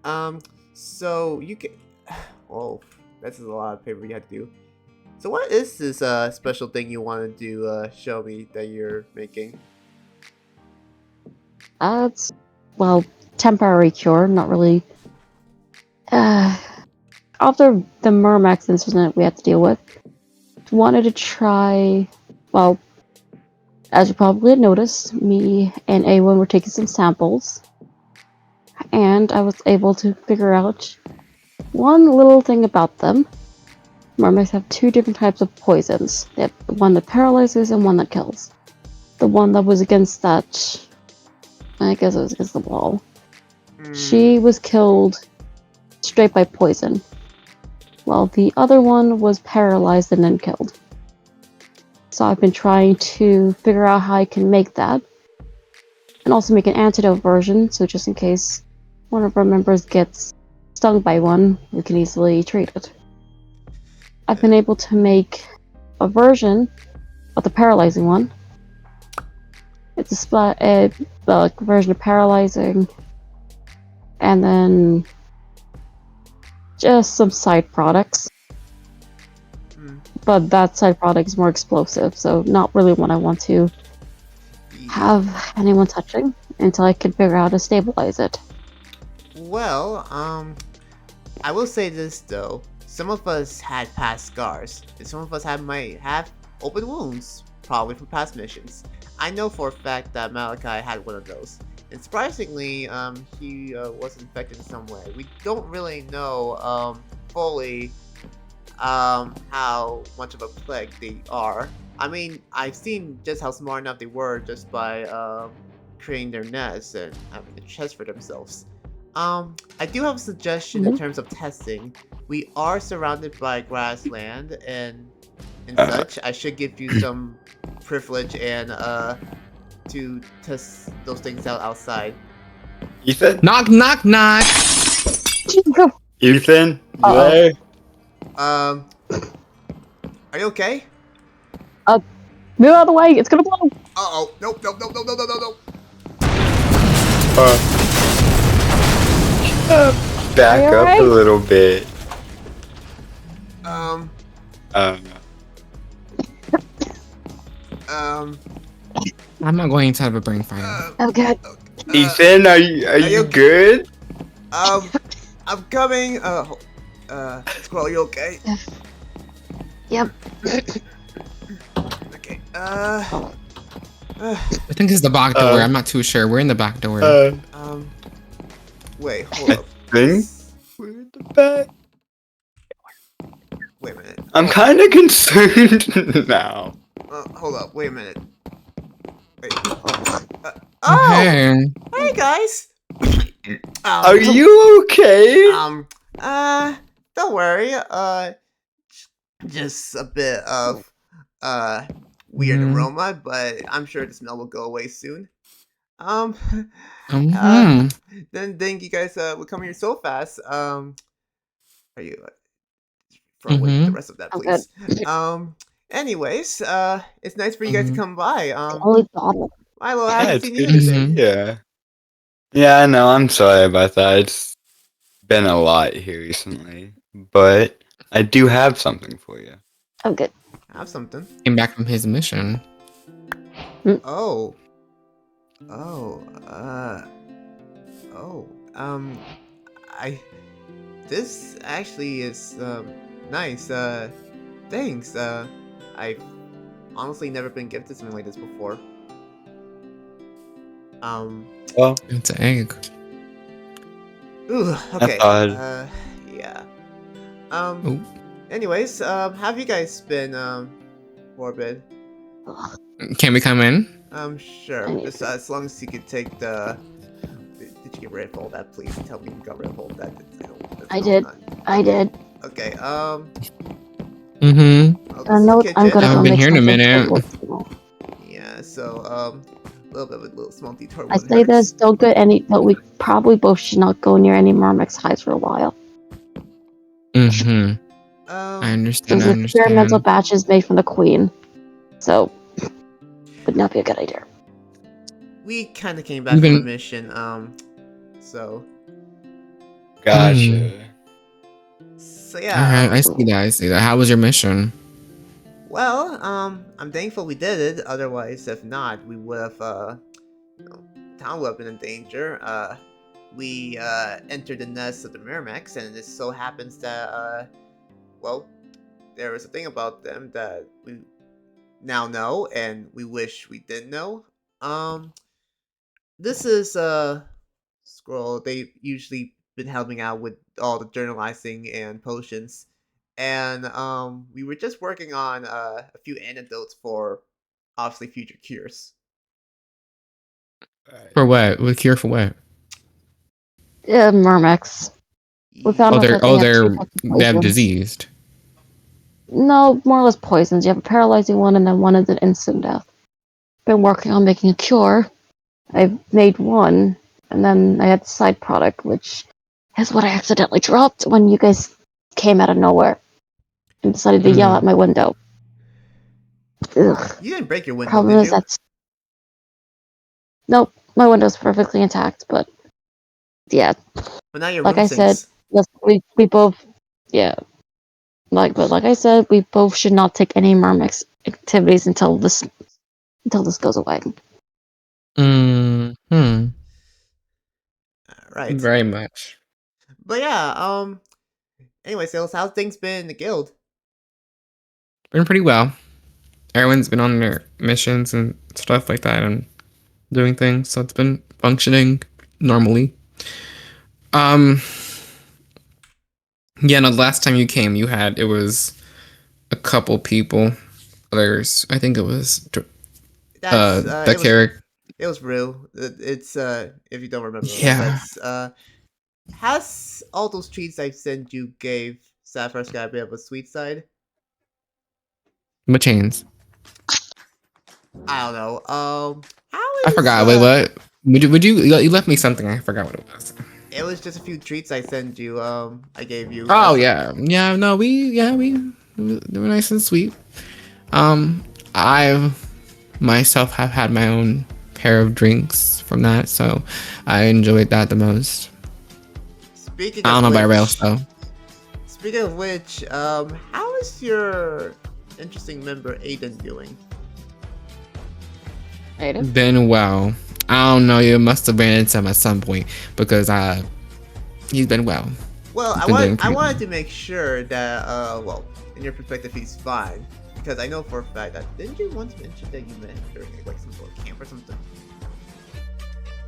Alright. So you can... Oh, that's a lot of paper you have to do. So what is this special thing you want to show me that you're making? It's, well, temporary cure, not really. After the Murmax incident we had to deal with, wanted to try, well, as you probably had noticed, me and A1 were taking some samples, and I was able to figure out one little thing about them. Mermaids have two different types of poisons. They have one that paralyzes and one that kills. The one that was against that, I guess it was against the wall. She was killed straight by poison, while the other one was paralyzed and then killed. So I've been trying to figure out how I can make that, and also make an antidote version, so just in case one of our members gets stung by one, we can easily treat it. I've been able to make a version of the paralyzing one. It's a version of paralyzing, and then just some side products. But that side product is more explosive, so not really one I want to have anyone touching until I can figure out how to stabilize it. Well, I will say this though. Some of us had past scars, and some of us might have open wounds, probably from past missions. I know for a fact that Malachi had one of those. And surprisingly, he was infected in some way. We don't really know fully how much of a plague they are. I mean, I've seen just how smart enough they were just by creating their nests and having a chest for themselves. I do have a suggestion in terms of testing. We are surrounded by grassland and such. I should give you some privilege and to test those things out outside. Ethan? Knock, knock, knock! Ethan? You Uh-oh. there? Are you okay? Move out of the way, it's gonna blow! Uh-oh. Nope, nope, nope, nope, nope, nope, nope, nope. Back up a little bit. Um, I'm not going inside of a brain fire. Oh god. Ethan, are you good? I'm coming. Squirrel, you okay? Yep. Okay. I think it's the back door. I'm not too sure. We're in the back door. Wait, hold up. Think we're in the back. Wait a minute. I'm kind of concerned now. Hold up. Wait a minute. Wait. Hey. Hey guys. Are you okay? Don't worry. Just a bit of weird aroma, but I'm sure the smell will go away soon. Then you guys would come here so fast. Are you throw away the rest of that, please? Anyways, it's nice for you guys to come by. Only bottle. Milo, I Yeah, haven't it's seen you good to see anything. you. Yeah, I know. I'm sorry about that. It's been a lot here recently, but I do have something for you. Oh good. I have something. Came back from his mission. Oh. This actually is, nice, thanks, I've honestly never been gifted something like this before. Well, It's an egg. Ooh, okay, yeah. Anyways, how have you guys been, Orbid? Can we come in? Sure, just as long as you could take the... Did you get rid of all that, please? Tell me you got rid of all that. I did. I did. Okay, I'm gonna I've go been make here in a something minute. Yeah, so, a little bit of a little small detour. I say this, don't get any, but we probably both should not go near any Murmax hives for a while. I understand. Those experimental batches made from the queen, so would not be a good idea. We kind of came back from a mission, so Gotcha. So All yeah, right, I see that. I see that. How was your mission? well, I'm thankful we did it. Otherwise, if not, we would have, town would have been in danger. We entered the nest of the Miramax, and it so happens that, well, there is a thing about them that we now know, and we wish we didn't know. Um, this is Scroll. They usually been helping out with all the journalizing and potions, and we were just working on a few antidotes for obviously future cures. For what? With cure for what? Mermax. We found out that they have two types of They have poisons. diseased. No, more or less poisons. You have a paralyzing one, and then one is an instant death. Been working on making a cure. I've made one, and then I had the side product, which is what I accidentally dropped when you guys came out of nowhere and decided to yell Mm. out my window. Ugh. You didn't break your window, Problem did is you? nope, my window's perfectly intact, but yeah, But now your like room I said, sinks. we both, yeah, like I said, we both should not take any Mermix activities until this goes away. Hmm. Right. Very much. But yeah, anyway, Sales, how's things been in the guild? Been pretty well. Everyone's been on their missions and stuff like that and doing things, so it's been functioning normally. Um. Yeah, no, the last time you came, it was a couple people. Others, I think it was That's the character. it was real. It's if you don't remember, Yeah, that's has all those treats I sent you gave Sapphire Sky a bit of a sweet side? what chains? I don't know. How I is forgot. Wait, what? You left me something? I forgot what it was. it was just a few treats I sent you. I gave you. Oh yeah. No, we they were nice and sweet. I myself have had my own pair of drinks from that, so I enjoyed that the most. Speaking I of don't know about which, rails though. How is your interesting member Aiden doing? Aiden? Been well. I don't know. You must have ran into him at some point because he's been well. Well, He's been doing I pretty wanted well. to make sure that well, in your perspective, he's fine because I know for a fact that didn't you once mention that you met him during like some sort of camp or something?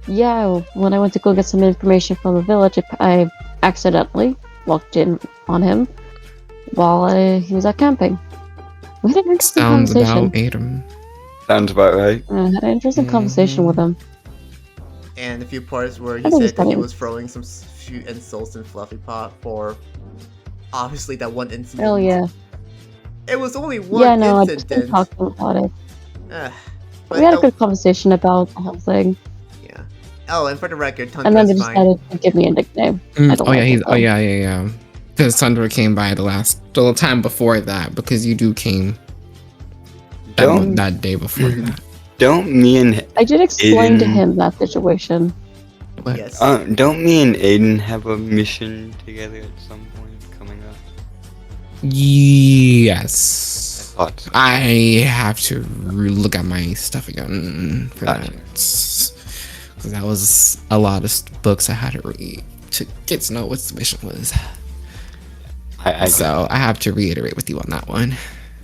Yeah, when I went to go get some information from the village, I accidentally walked in on him while he was out camping. We had an interesting Sounds about conversation. Aiden. Sounds about right. I had an interesting conversation with him. And a few parts where I he think he's said that he funny. was throwing some few insults in Fluffy Pot for obviously that one incident. Oh yeah. It was only one Yeah, no, I just been incident. talking about it. But We had a good conversation about the whole thing. yeah. Oh, and for the record, And then Tundra's they fine. decided to give me a nickname. I don't like it, though. Yeah. Because Sandra came by the time before that because you came that day before that. Don't me and I did explain to Aiden- him that situation. What? Yes. don't me and Aiden have a mission together at some point coming up? Yes. Thought so. I have to look at my stuff again for Gotcha. that. Because that was a lot of books I had to read to get to know what the mission was. So I have to reiterate with you on that one.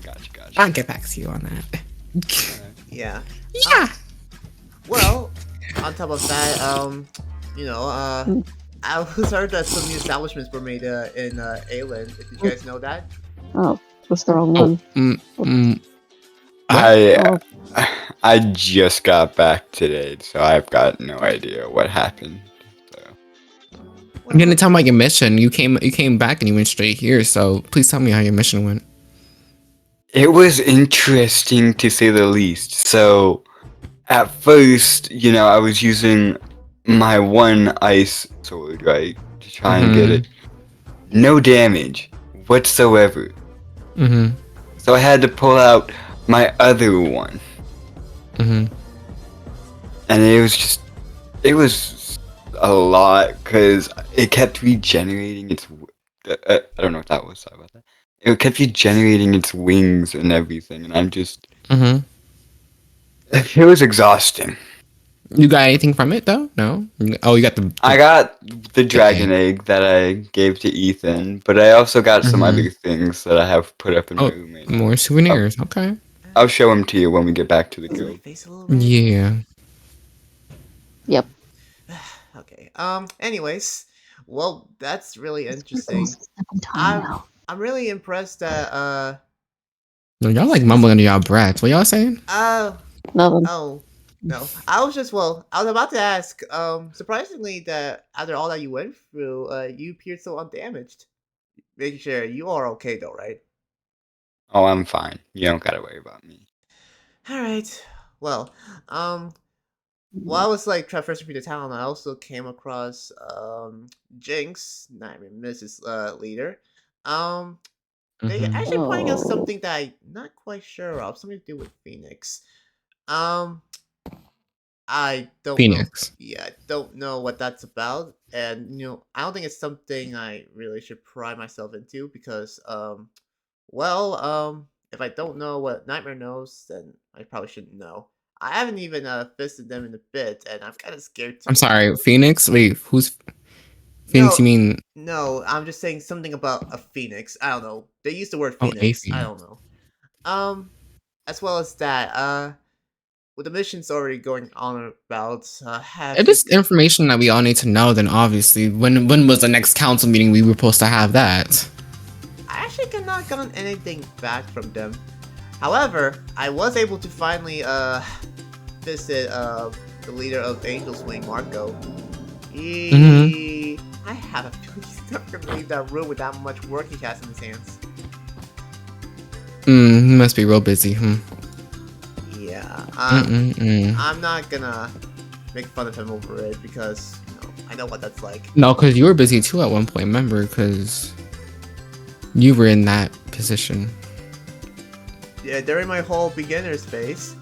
Gotcha. I'll get back to you on that. Yeah. Yeah. Well, on top of that, I was heard that some new establishments were made in Aelin. Did you guys know that? Oh, was the wrong one. I just got back today, so I've got no idea what happened. So. I'm gonna tell me about your mission. You came back and you went straight here. So please tell me how your mission went. It was interesting to say the least. So, at first, I was using my one ice sword, right, to try and get it. No damage whatsoever. So I had to pull out my other one. And it was a lot because it kept regenerating its. I don't know what that was. Sorry about that. It kept regenerating its wings and everything, and I'm just. Mm-hmm. It was exhausting. You got anything from it though? No. Oh, you got the. I got the dragon egg. egg that I gave to Ethan, but I also got some Mhm. other things that I have put up in my Oh, room right now. more souvenirs. Okay. I'll show them to you when we get back to the Is my guild. face a little red? Yeah. Yep. Okay. Anyways, well, that's really We're interesting. almost at second time now. I'm really impressed that No, y'all like mumbling under y'all breath. What y'all saying? Nothing. oh no. I was about to ask, surprisingly that after all that you went through, you appeared so undamaged. Making sure you are okay though, right? Oh, I'm fine. You don't gotta worry about me. Alright. Well, while I was like traversing through the town, I also came across Jinx, I mean Mrs. Leader. Um They Mm-hmm. actually pointing out Oh. something that I'm not quite sure of. Something to do with Phoenix. Um, I don't know. Phoenix. Yeah, I don't know what that's about, and I don't think it's something I really should pry myself into because, if I don't know what Nightmare knows, then I probably shouldn't know. I haven't even visited them in a bit, and I'm kind of scared I'm to. sorry. Phoenix. Wait, who's Phoenix? No, You mean? no, I'm just saying something about a phoenix. I don't know. They use the word Oh, a phoenix. I don't Phoenix. know. Um, as well as that, with the missions already going on about, have It you? is information that we all need to know. Then obviously, when was the next council meeting we were supposed to have that? I actually cannot gotten anything back from them. However, I was able to finally visit the leader of Angel's Wing, Marco. I have a feeling he's never gonna leave that room with that much work he has in his hands. He must be real busy. Yeah. Mm-mm-mm. I'm not gonna make fun of him over it because I know what that's like. No, because you were busy too at one point. Remember, because you were in that position. Yeah, during my whole beginner's phase.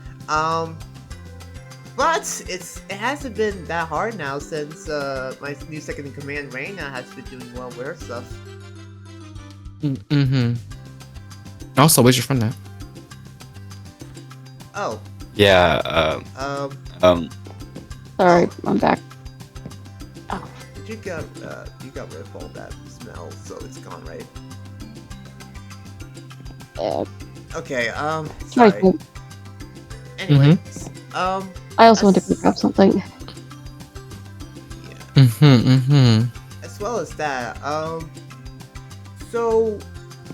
But it hasn't been that hard now since my new second in command, Reina, has been doing well with her stuff. Mm-hmm. Also, where's your friend at? Oh, Yeah. Sorry, I'm back. did you got rid of all that smell, so it's gone, right? Okay, Sorry. sorry. Anyways, I also want to grab something. yeah. As well as that, so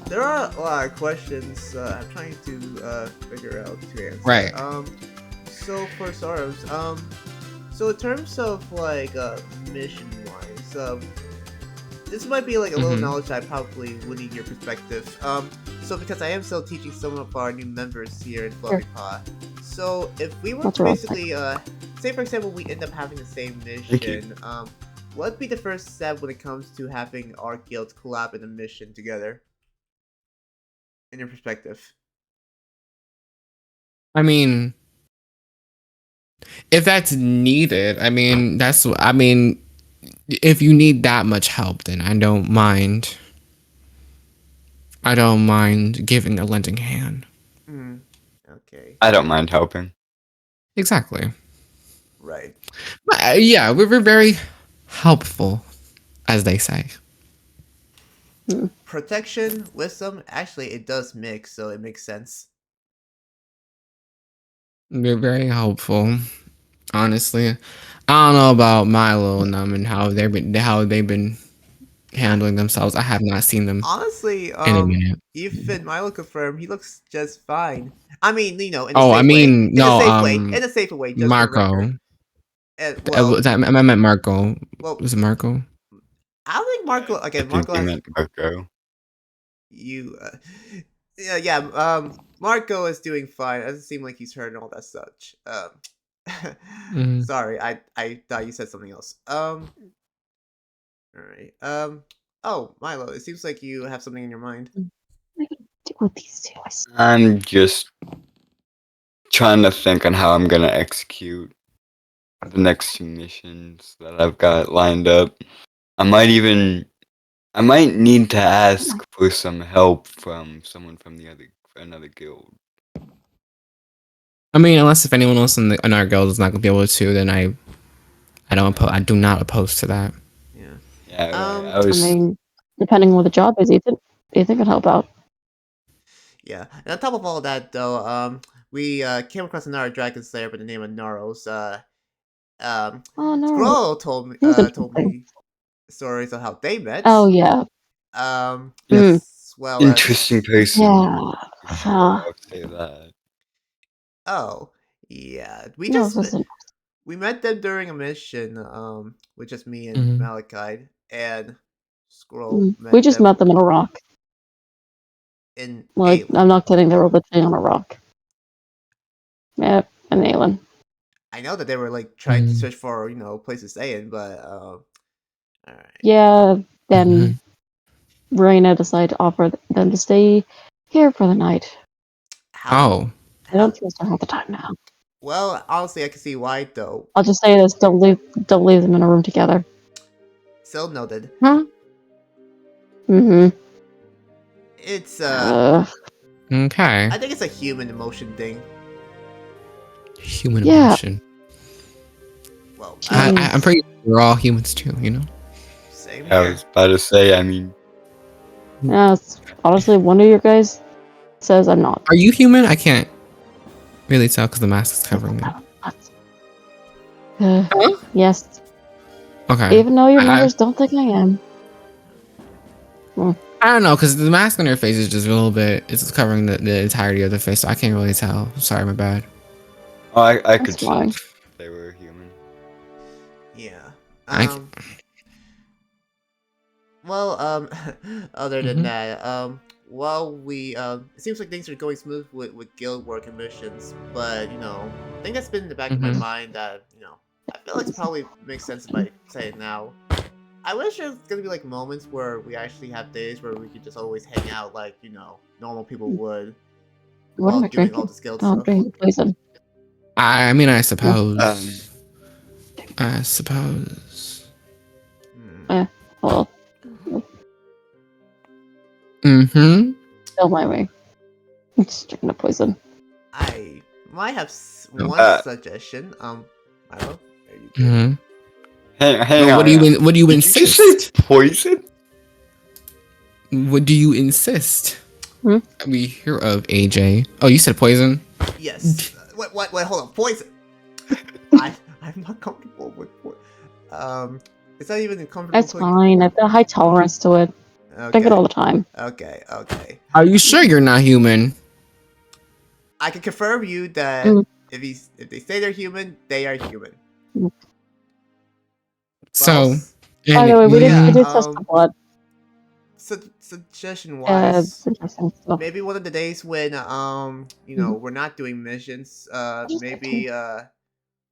there are a lot of questions I'm trying to figure out to answer. Right. So for starters, so in terms of like mission wise, this might be like a little knowledge that I probably would need your perspective. So because I am still teaching some of our new members here in Fluffy Paw, so if we were What's to wrong? basically, say for example, we end up having the same mission, what'd be the first step when it comes to having our guild collab in a mission together? In your perspective. I mean, if that's needed, if you need that much help, then I don't mind. I don't mind giving a lending hand. Okay. I don't mind helping. Exactly. Right. But, yeah, we're very helpful, as they say. Protection, wisdom, actually it does mix, so it makes sense. We're very helpful. Honestly, I don't know about Milo and them and how they've been handling themselves. I have not seen them Honestly, in a minute. even Milo confirmed he looks just fine. I mean, in a Oh, I safe way. mean, In a no, safe way. In a safer way, just for the Marco. record. And, well, I meant Marco. well, Was it Marco? I don't think Marco. Okay, I think Marco you has meant Marco. you. Yeah. Marco is doing fine. It doesn't seem like he's hurt and all that such. Mhm. Sorry, I thought you said something else. All right. Oh, Milo, it seems like you have something in your mind. What do I do with these two? I'm just trying to think on how I'm gonna execute the next 2 missions that I've got lined up. I might need to ask for some help from someone from another guild. I mean, unless if anyone else in our guild is not gonna be able to, then I do not oppose to that. Yeah. Yeah, right. I I was. mean, depending on what the job is, Ethan could help out. Yeah. And on top of all that, though, we came across another dragon slayer by the name of Naros. Oh no, Scroll told me he's told interesting. me stories of how they met. Oh yeah, Mm. As well Interesting as person. yeah. For sure, I'll say that. oh yeah, No, it's just we met them during a mission, with just me and Mhm. Malachite, and Scroll we met just them met them on a rock. in Like, Aelin. I'm not kidding. They were literally on a rock. Yep, an Aelin. I know that they were like trying to Mm. search for places to stay in, but all right. Yeah. Then Mhm. Raina decided to offer them to stay here for the night. How Oh, I don't how trust her half the time now. well? Honestly, I can see why though. I'll just say this: don't leave them in a room together. Still noted. huh? Mm-hmm. It's Okay. I think it's a human emotion thing. Human Yeah. emotion. Well, I'm Jeez. pretty sure we're all humans too, you know. same I here. was about to say. I mean, Honestly, one of your guys says I'm not. Are you human? I can't really tell because the mask is covering it. Huh? Yes. Okay. Even though your I members don't think I am. I don't know because the mask on her face is just a little bit. It's covering the entirety of the face, so I can't really tell. Sorry, my bad. I That's could fine. sense if they were human. Yeah. I. Well, other than Mhm. that, well, it seems like things are going smooth with guild work and missions, but I think that's been in the back of my Mhm. mind that I feel like it probably makes sense if I say it now. I wish there's gonna be like moments where we actually have days where we could just always hang out like normal people would What am while I doing all drinking? the guild Oh, I'm stuff. drinking poison. I mean, I Yeah. suppose. I suppose. Hmm. Well, Mm-hmm. don't mind me. I'm just drinking the poison. I might have one Uh, suggestion. Milo, are you good? Mm-hmm. hang No, on. what do you Did you just say insist? poison? What do you insist? Hmm? We hear of AJ. Oh, you said poison. Yes. Wait, hold on. Poison. I'm not comfortable with it's not even comfortable It's fine. I've got a high tolerance to it. Drink it all Okay. the time. Okay. Are you sure you're not human? I can confirm you that Mm. if they say they're human, they are human. But So, By the way, we yeah, did test the blood. suggestion wise, It's interesting. So, maybe one of the days when Mhm. we're not doing missions, I just got to. maybe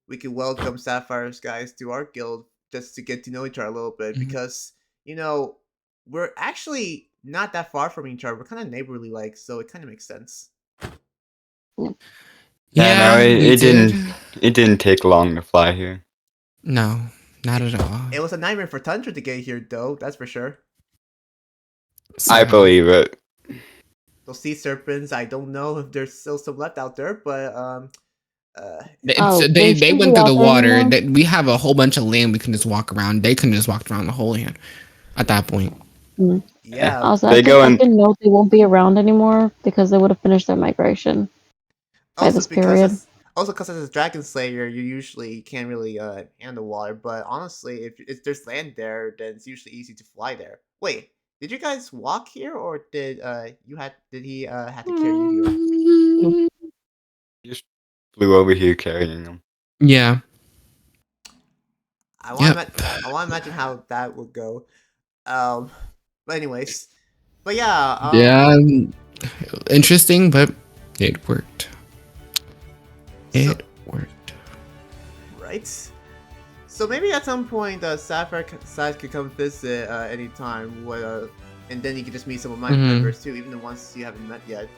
we could welcome Sapphire's guys to our guild just to get to know each other a little bit Mhm. because we're actually not that far from each other. We're kind of neighborly like, so it kind of makes sense. Yeah, no, yeah, we it did. didn't take long to fly here. No, not at all. It was a nightmare for Tundra to get here, though. That's for sure. I So, believe it. Those sea serpents, I don't know if there's still some left out there, but Oh, they shouldn't went be through out the there water. anymore. We have a whole bunch of land we can just walk around. They couldn't just walk around the whole land at that point. Mm. Eh, yeah. Also, they go I in. can note they won't be around anymore because they would have finished their migration by Also this because period. as a dragon slayer, you usually can't really handle water. But honestly, if there's land there, then it's usually easy to fly there. Wait, did you guys walk here, or did he have to carry you here? Mm. Just flew over here carrying them. Yeah. I want Yep. to I want to imagine how that would go. Um, but anyways, but yeah. Yeah. Interesting, but it worked. So It worked. right. So maybe at some point, Sapphire size could come visit anytime, and then you can just meet some of my Mhm. members too, even the ones you haven't met yet.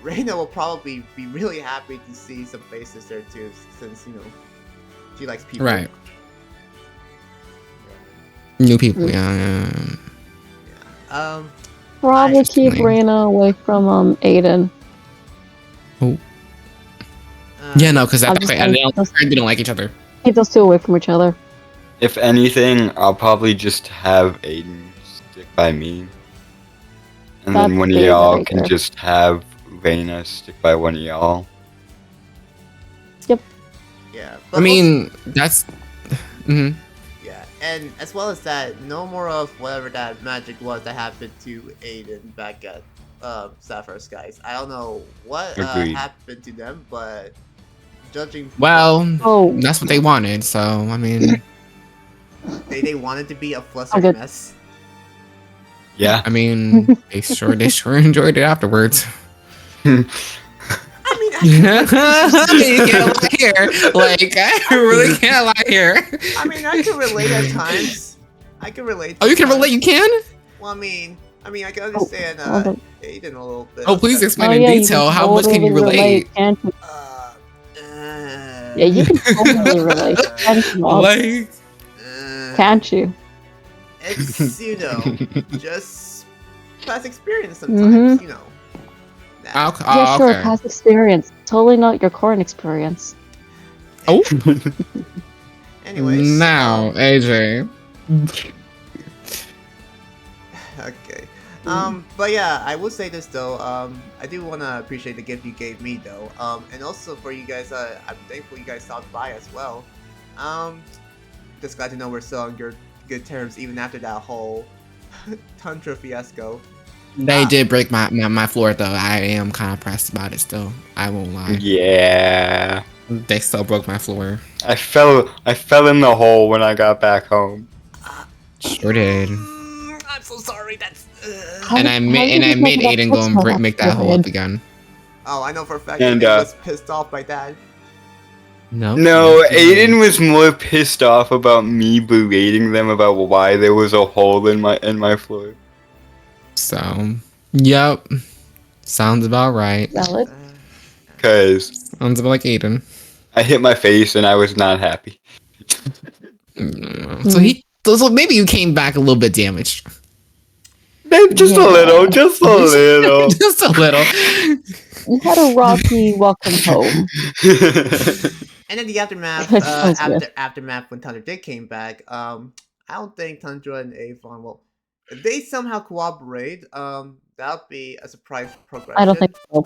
Reina will probably be really happy to see some faces there too, since She likes people. Right. New people, yeah. Probably keep Interestingly. Reina away from Aiden. Oh. Yeah, no, because I'm they just saying, they don't like each other. keep those two away from each other. If anything, I'll probably just have Aiden stick by me. And then That'd one of be y'all very can fair. just have Reina stick by one of y'all. Yeah. I mean, that's. Mm-hmm. Yeah, and as well as that, no more of whatever that magic was that happened to Aiden back at Sapphire Skies. I don't know what Agreed. happened to them, but judging Well, Oh. that's what they wanted, so, I mean. they wanted to be a flustered Okay. mess. Yeah. I mean, they sure enjoyed it afterwards. I mean, I mean, you can't lie here. Like, I really can't lie here. I mean, I can relate at times. I can relate. Oh, you can sometimes. relate? You can? Well, I mean, I can understand Aiden a little bit. Oh, please but, explain Oh, in yeah, you detail. can How much can you totally relate? Can't you? Yeah, Yeah, you can totally relate. Can't you? Bob? Like, Can't you? It's just past experience sometimes. Nah. okay. Yeah, sure, Okay. past experience. Totally not your current experience. Oh, Anyways. now, AJ. Okay. But yeah, I will say this though. I do wanna appreciate the gift you gave me though. And also for you guys, I'm thankful you guys stopped by as well. Just glad to know we're still on good terms even after that whole Tundra fiasco. They did break my floor, though. I am kind of pressed about it still. I won't lie. Yeah. They still broke my floor. I fell in the hole when I got back home. Sure did. I'm so sorry. That's. And I made Aiden go and make that hole up again. Oh, I know for a fact And, that was pissed off by that. No. No, Aiden was more pissed off about me berating them about why there was a hole in my floor. So, yep. Sounds about right. Valid. Cause Sounds about like Aiden. I hit my face and I was not happy. So maybe you came back a little bit damaged. Just a little, just a little. Just a little. You had a rocky welcome home. And then the aftermath, Sounds good. aftermath when Tundra did came back. I don't think Tundra and Avon will. If they somehow cooperate, that would be a surprise progression. I don't think so.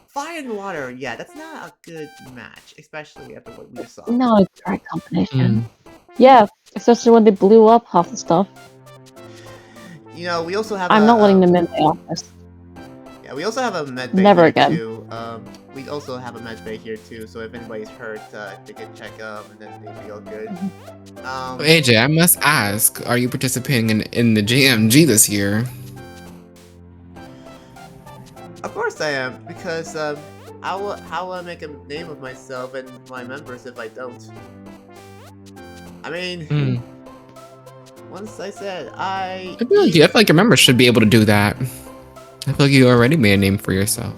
Fire and water, yeah, that's not a good match, especially after what we just saw. Not a great combination. Yeah, especially when they blew up half the stuff. We also have. I'm not letting them in the office. Yeah, we also have a med bay Never here again. too. We also have a med bay here too, so if anybody's hurt, they can check up and then they feel good. AJ, I must ask, are you participating in the JMG this year? Of course I am, because how will I make a name of myself and my members if I don't? I mean, once I said I feel like your members should be able to do that. I feel like you already made a name for yourself.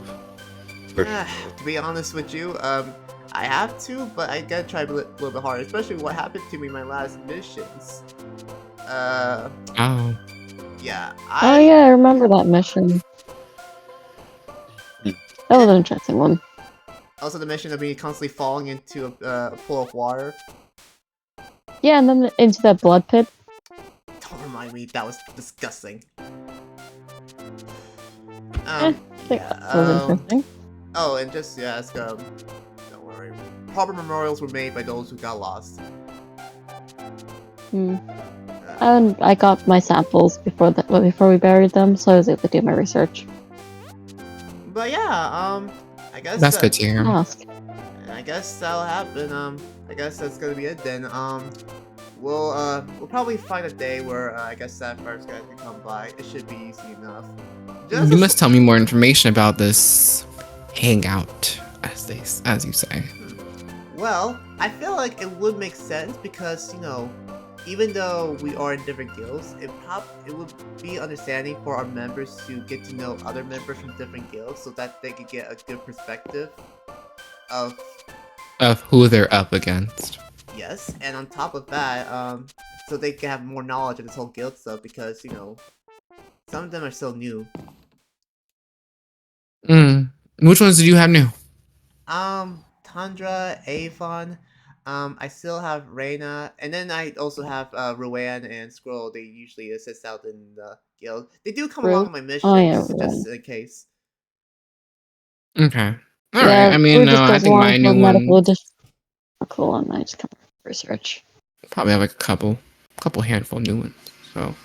To be honest with you, I have to, but I gotta try a little bit harder, especially what happened to me in my last missions. Oh. Yeah. Oh yeah, I remember that mission. That was an interesting one. Also, the mission of me constantly falling into a pool of water. Yeah, and then into that blood pit. Don't remind me, that was disgusting. I think that was interesting. Oh, and just to ask, don't worry. Proper memorials were made by those who got lost. And I got my samples before we buried them, so I was able to do my research. But yeah, I guess That's good to hear. I guess that'll happen. I guess that's gonna be it then. We'll probably find a day where I guess Sapphire's guys can come by. It should be easy enough. You must tell me more information about this hangout, as you say. Well, I feel like it would make sense because even though we are in different guilds, it would be understanding for our members to get to know other members from different guilds so that they could get a good perspective of who they're up against. Yes, and on top of that, so they can have more knowledge of this whole guild stuff because, you know, some of them are still new. Which ones do you have new? Tundra, Avon, I still have Reyna, and then I also have Rowan and Squirrel. They usually assist out in the guild. They do come Rue? along with my Oh yeah, missions, just Ruin. in case. Okay. All right. Yeah, I mean, Rue just I goes think my along for new medical one addition. Cool, and I just come research. probably have like a couple handful new ones. So Alright,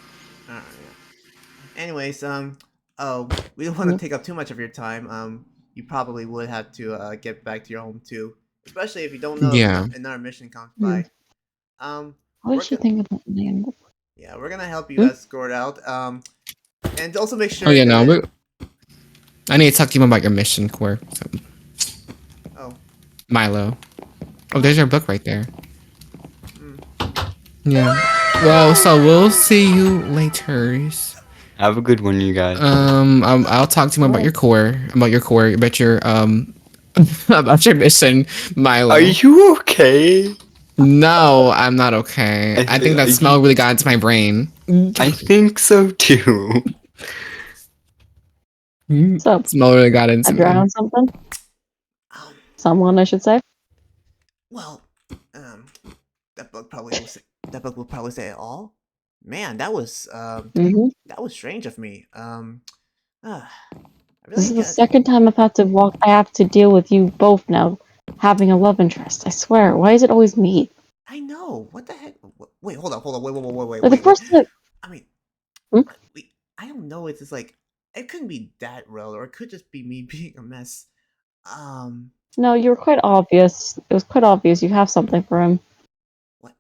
yeah. Anyways, oh, we don't want to take up too much of your time. You probably would have to get back to your home too, especially if you don't know if yeah. another mission comes Hmm. by. What We're did you gonna, think about the name? yeah, we're gonna help you escort out. And also make Oh sure yeah, no. that. I need to talk to you about your mission core. So, Oh, Milo. Oh, there's your book right there. hmm. Yeah. Well, so we'll see you later. Have a good one, you guys. I'll talk to you about your core, about your about your mission, Milo. Are you okay? No, I'm not okay. I think that smell really got into my brain. I think so too. So, Smell really got I into me. drowned something? Um, Someone, I should say. well, um, that book probably will say, that book will probably say it all. Man, that was Mm-hmm. that was strange of me. I This really is the get. second time I have to deal with you both now, having a love interest. I swear. Why is it always me? I know. What the heck? Wait, hold on, hold on. Wait, Like the wait, wait. first time. I mean, Hmm? wait. I don't know. It's just like it couldn't be that real, or it could just be me being a mess. Um, No, you were quite obvious. It was quite obvious you have something for him. what?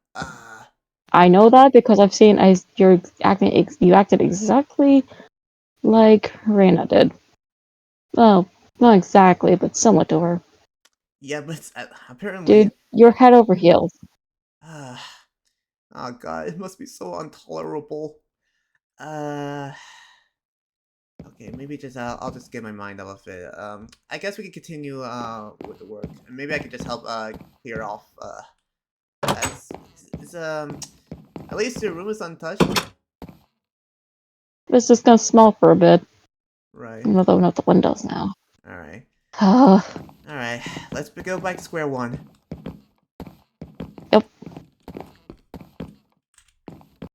I know that because I've seen you acted exactly like Reina did. Well, not exactly, but similar to her. Yeah, but apparently, Dude, you're head over heels. uh, oh god, it must be so intolerable. Uh, okay, maybe just I'll just get my mind off of it. I guess we can continue with the work, and maybe I could just help clear off as is at least your room is untouched, It's just gonna smell for a bit. right? I'm gonna open up the windows now. All right, Uh, all right. Let's go back to square one.